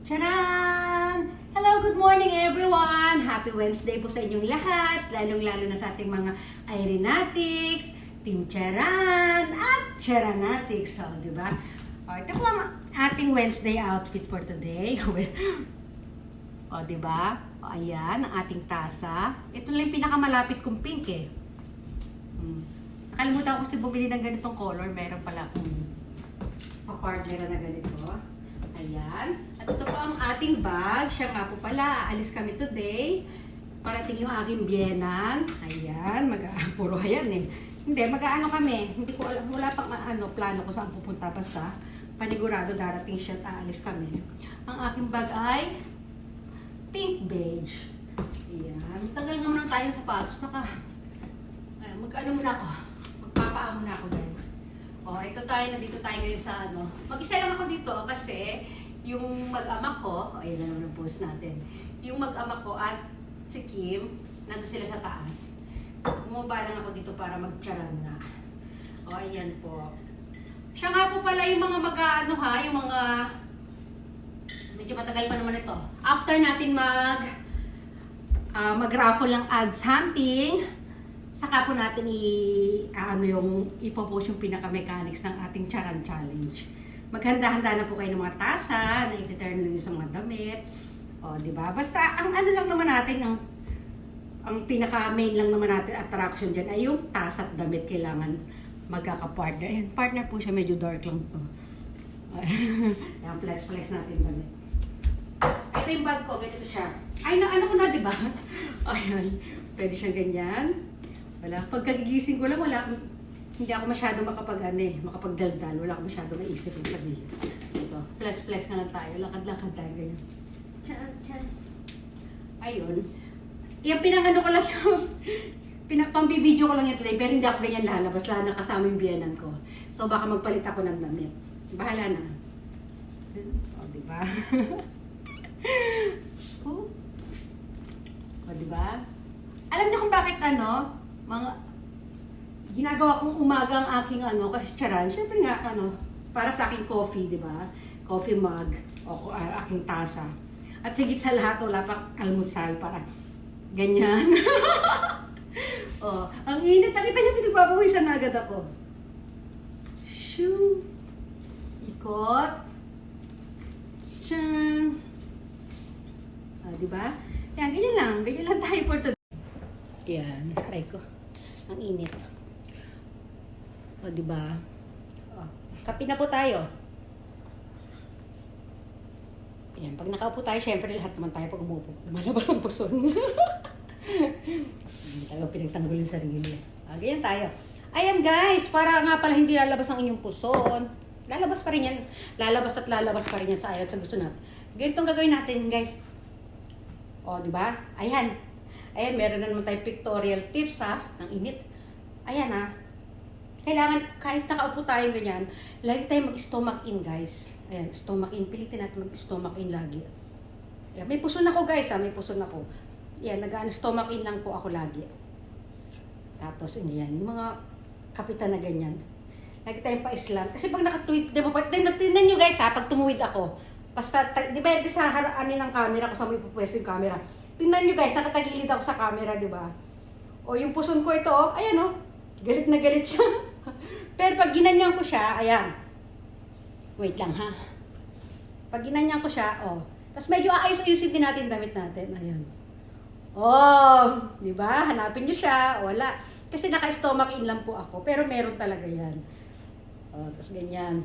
Charan! Hello, good morning everyone! Happy Wednesday po sa inyong lahat, lalong-lalo na sa ating mga Irenatics, Team Charan, at Charanatics. So, di ba? O, ito po ang ating Wednesday outfit for today. O, di ba? O, ayan, ang ating tasa. Ito lang yung pinakamalapit kong pink eh. Nakalimutan ko kasi bumili ng ganitong color. Meron pala akong pa-partner na ganito. Ayan. At ito po ang ating bag. Siya nga po pala. Aalis kami today. Parating yung aking biyenan. Ayan. Puro ayan eh. Hindi, mag-aano kami. Hindi ko alam. Wala pang plano ko saan pupunta. Basta panigurado darating siya at aalis kami. Ang aking bag ay pink beige. Ayan. Tagal nga muna tayong sapatos. Mag-ano muna ako. Magpapaa muna ako guys. O, ito tayo, nandito tayo ngayon sa Mag-isa lang ako dito kasi yung mag-ama ko, ayun na naman ang post natin. Yung mag-ama ko at si Kim, nandun sila sa taas. Bumaba lang ako dito para mag-charan nga. O, ayan po. Siya nga po pala yung mga yung mga medyo matagal pa naman ito. After natin mag-raffle ng ads hunting, saka po natin ipopost yung pinaka-mechanics ng ating Charan Challenge. Maghanda-handa na po kayo ng mga tasa, na i-determine nyo sa mga damit. O, di ba? Basta, ang ano lang naman natin, ang pinaka-main lang naman natin attraction dyan ay yung tasa at damit. Kailangan magkaka-partner. Ayan, partner po siya, medyo dark lang to. Ayan, flex natin damit. Ito yung bag ko, ganito siya. Ay, ano ko na, di ba? Ayan, pwede siyang ganyan. Wala. Pagkagigising ko lang, hindi ako masyado makapagdaldal. Wala ako masyado naisip yung sabihin. Ito, flex na lang tayo. Lakad-lakad tayo ganyan. Tsan. Ayun. Yung pinangano ko lang yung, pambibideo ko lang yung today, pero hindi ako ganyan lalabas. Lalo na kasama yung biyanan ko. So baka magpalit ako ng damit. Bahala na. O, diba? O, diba? Alam niyo kung bakit ginagawa kong umaga ang aking kasi charan, syempre nga para sa aking coffee, di ba? Coffee mug o aking tasa. At higit sa lahat, wala pang almusal para ganyan. Oh, ang init. Nakita niyo, pinagpapawisan na agad ako. Shoo! Ikot. Tsan! Di ba? Yan, ganyan lang tayo for today. Yan, try ko. Ang init. O, diba? O, kape na po tayo. Yan, pag nakaupo tayo, syempre lahat naman tayo pag umupo. Lumalabas ang puson. Hindi tayo pinagtanggol yung sarili. Ganyan tayo. Ayan guys, para nga pala hindi lalabas ang inyong puson. Lalabas pa rin yan. Lalabas pa rin yan sa ayaw at sa gusto natin. Ganyan pang gagawin natin guys. O, diba? Ayan, meron na naman tayong pictorial tips ng init. Ayan kailangan kahit nakaupo tayo ganyan, lagi tayong mag-stomach in guys. Ayan, stomach in. Pilitin natin mag-stomach in lagi. Ayan, may puson ako guys may puson ako. Ayan, stomach in lang po ako lagi. Tapos, yan, yung mga kapitan na ganyan. Lagi tayong pa-islant. Kasi pag nakatuwid, di ba, tingnan nyo guys pag tumuwid ako. Basta, di ba, sa haraan ng camera, kung saan mo ipupwesto yung camera. Tingnan nyo guys, nakatagilid ako sa camera, di ba? O, yung puson ko ito, ayan galit na galit siya. Pero pag ginanyan ko siya, ayan. Wait lang Pag ginanyan ko siya, tapos medyo aayos-ayusin din natin damit natin, ayan. Di ba? Hanapin nyo siya, wala. Kasi naka-stomach in lang po ako, pero meron talaga yan. Tapos ganyan.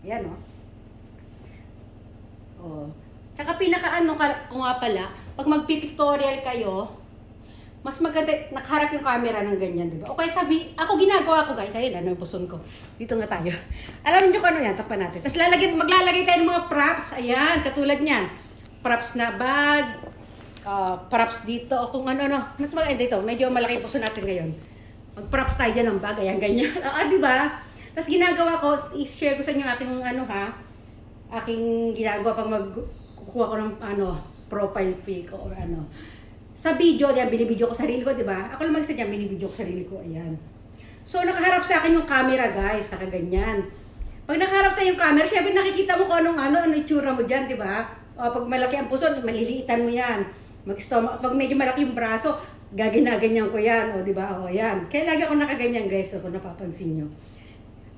Ayan, Tsaka ko nga pala, pag magpipictorial kayo, mas maganda, nakaharap yung camera ng ganyan, di ba? O kaya ako ginagawa ko guys, ayun, yung puson ko. Dito nga tayo. Alam niyo kung yan, takpan natin. Tapos maglalagay tayo ng mga props, ayan, katulad niyan. Props na bag, props dito, o kung mas maganda ito, medyo malaki yung puson natin ngayon. Mag-props tayo dyan ng bag, ayan, ganyan. Di ba? Tapos ginagawa ko, i-share ko sa inyo aking aking ginagawa pag kukuha ko ng profile pic or sa video, diyan binibidyo ko sarili ko, di ba? Ako lang mag-isa diyan binibidyo ko sarili ko, ayan. So nakaharap sa akin yung camera, guys, nakaganyan. Pag nakaharap sa yung camera, syempre nakikita mo kung ano itsura mo dyan, di ba? O, pag malaki ang puso, maliliitan mo yan. Pag medyo malaki yung braso, gaginaganyan ko yan, o di ba? O yan. Kaya lagi ako nakaganyan guys, kung napapansin nyo.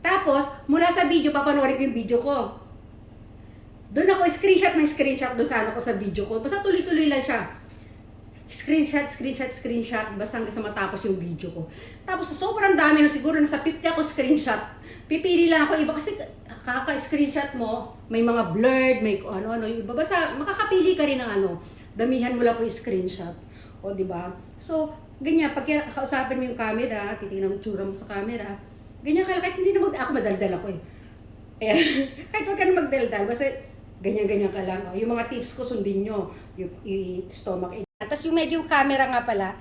Tapos, mula sa video, papanoorin ko yung video ko. Doon ako screenshot doon sa ko sa video ko. Basta tuloy-tuloy lang siya. Screenshot, basta hanggang sa matapos yung video ko. Tapos sa sobrang dami na siguro, nasa 50 ako screenshot. Pipili lang ako iba kasi kaka-screenshot mo, may mga blurred, may ano-ano yung iba. Basta makakapili ka rin ng damihan mo lang po yung screenshot. O, di ba? So, ganyan, pag kakausapin mo yung camera, titignan mo tsura mo sa camera, ganyan ka lang, kahit hindi na ako madaldal ako eh. Ayan, kahit wag ka na magdaldal, basta ganyan-ganyan ka lang. O, yung mga tips ko, sundin nyo, yung stomach. Tapos yung medyo camera nga pala,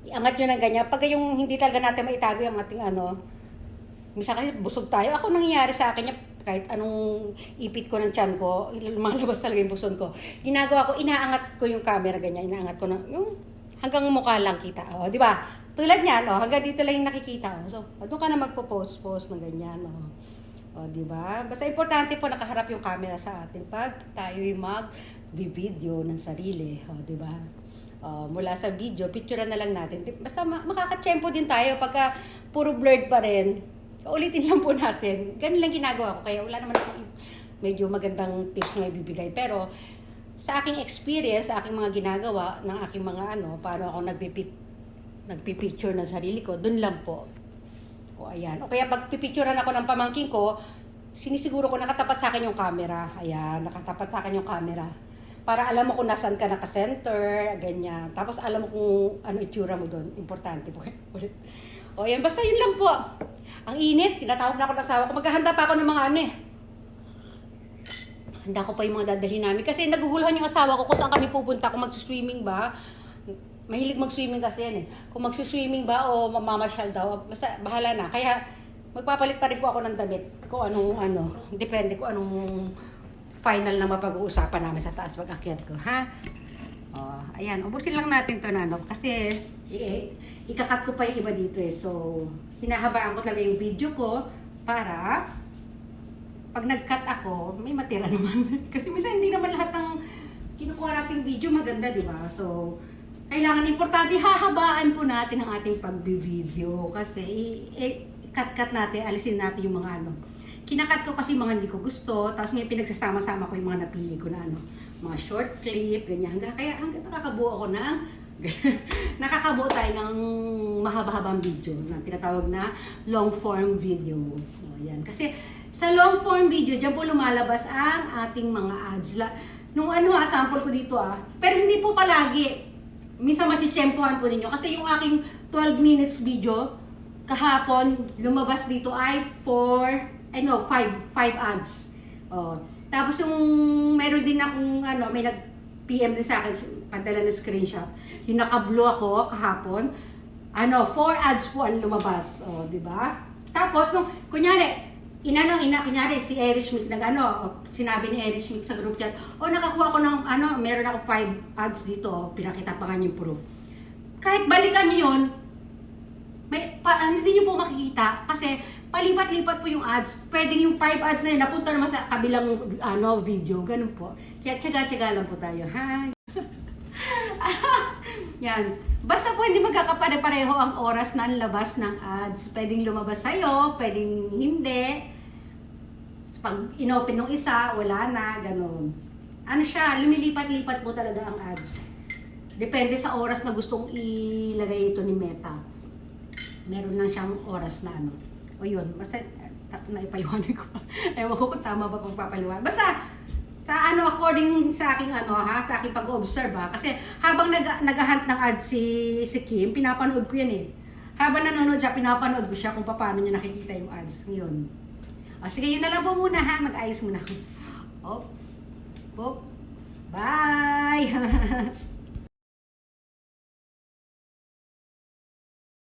iangat nyo ng ganyan. Pag yung hindi talaga natin maitago yung ating minsan kasi busog tayo. Ako nangyayari sa akin, kahit anong ipit ko ng tiyan ko, lumalabas talaga yung buson ko. Ginagawa ko, inaangat ko yung camera ganyan, inaangat ko yung hanggang mukha lang kita. O, di ba? Tulad niyan, hanggang dito lang yung nakikita. So, doon ka na magpo-post ng ganyan. O, di ba? Basta importante po nakaharap yung camera sa atin pag tayo yung mag-video ng sarili. O, di ba? Mula sa video, picturean na lang natin. Basta makakatsyempo din tayo pagka puro blurred pa rin. Ulitin lang po natin. Ganun lang ginagawa ko. Kaya wala naman akong medyo magandang tips na ibibigay. Pero sa aking experience, sa aking mga ginagawa, ng aking mga paano ako nagpipicture ng sarili ko, dun lang po. O ayan. O kaya pag pipicturean ako ng pamangkin ko, sinisiguro ko nakatapat sa akin yung camera. Ayan, nakatapat sa akin yung camera. Para alam mo kung nasaan ka naka-center, ganyan. Tapos alam mo kung ano itsura mo doon. Importante po. O yan, basta yun lang po. Ang init, tinatawag na ako ng asawa ko. Maghahanda pa ako ng mga Handa ko pa yung mga dadalhin namin. Kasi naguguluhan yung asawa ko kung saan kami pupunta. Kung mag-swimming ba. Mahilig mag-swimming kasi yan eh. Kung mag-swimming ba o mamamasyal daw. Basta bahala na. Kaya magpapalit pa rin po ako ng damit. Kung anong Depende kung anong final na mapag-uusapan namin sa taas pag-akyat ko, ha? Ayan, ubusin lang natin to na, kasi ikakat ko pa yung iba dito eh. So, hinahabaan ko talaga yung video ko para pag nag-cut ako, may matira naman. Kasi minsan hindi naman lahat ng kinukuha nating video maganda, di ba? So, kailangan importante, hahabaan po natin ang ating pag-video kasi cut-cut natin, alisin natin yung mga kinakat ko kasi mga hindi ko gusto, tapos ngayon pinagsasama-sama ko yung mga napili ko na mga short clip, ganyan. Kaya hanggang nakakabuo ako nakakabuo tayo ng mahaba-habang video na tinatawag na long form video. Yan. Kasi sa long form video, dyan po lumalabas ang ating mga ads. Nung sample ko dito pero hindi po palagi. Minsan matityempohan po ninyo kasi yung aking 12 minutes video, kahapon, lumabas dito ay 5 ads. Tapos yung meron din akong may nag-PM din sa akin, padala ng screenshot. Yung naka-blue ako kahapon, 4 ads po ang lumabas. Di ba? Tapos nung kunyari si Erich Mick sinabi ni Erich Mick sa group chat, nakakuha ko ng meron ako 5 ads dito, pinakita pa kanya yung proof. Kahit balikan niyo yun, hindi niyo po makikita kasi palipat-lipat po yung ads. Pwedeng yung 5 ads na yun, napunta naman sa kabilang video. Ganun po. Kaya tsaga-tsaga lang po tayo, ha? Yan. Basta po hindi magkakapare-pareho ang oras ng labas ng ads. Pwedeng lumabas sa'yo, pwedeng hindi. Pag inopen ng isa, wala na, ganun. Lumilipat-lipat po talaga ang ads. Depende sa oras na gustong ilagay ito ni Meta. Meron lang siyang oras na O yun, basta naipaliwanag ko. Ewan ko kung tama ba pagpapaliwanag. Basta, sa according sa aking sa aking pag-observe kasi habang nag-hunt ng ads si Kim, pinapanood ko yan eh. Habang nanonood siya, pinapanood ko siya kung paano niya nakikita yung ads. Yun. Sige, yun na lang po muna ha. Mag-ayos muna ako. Bye!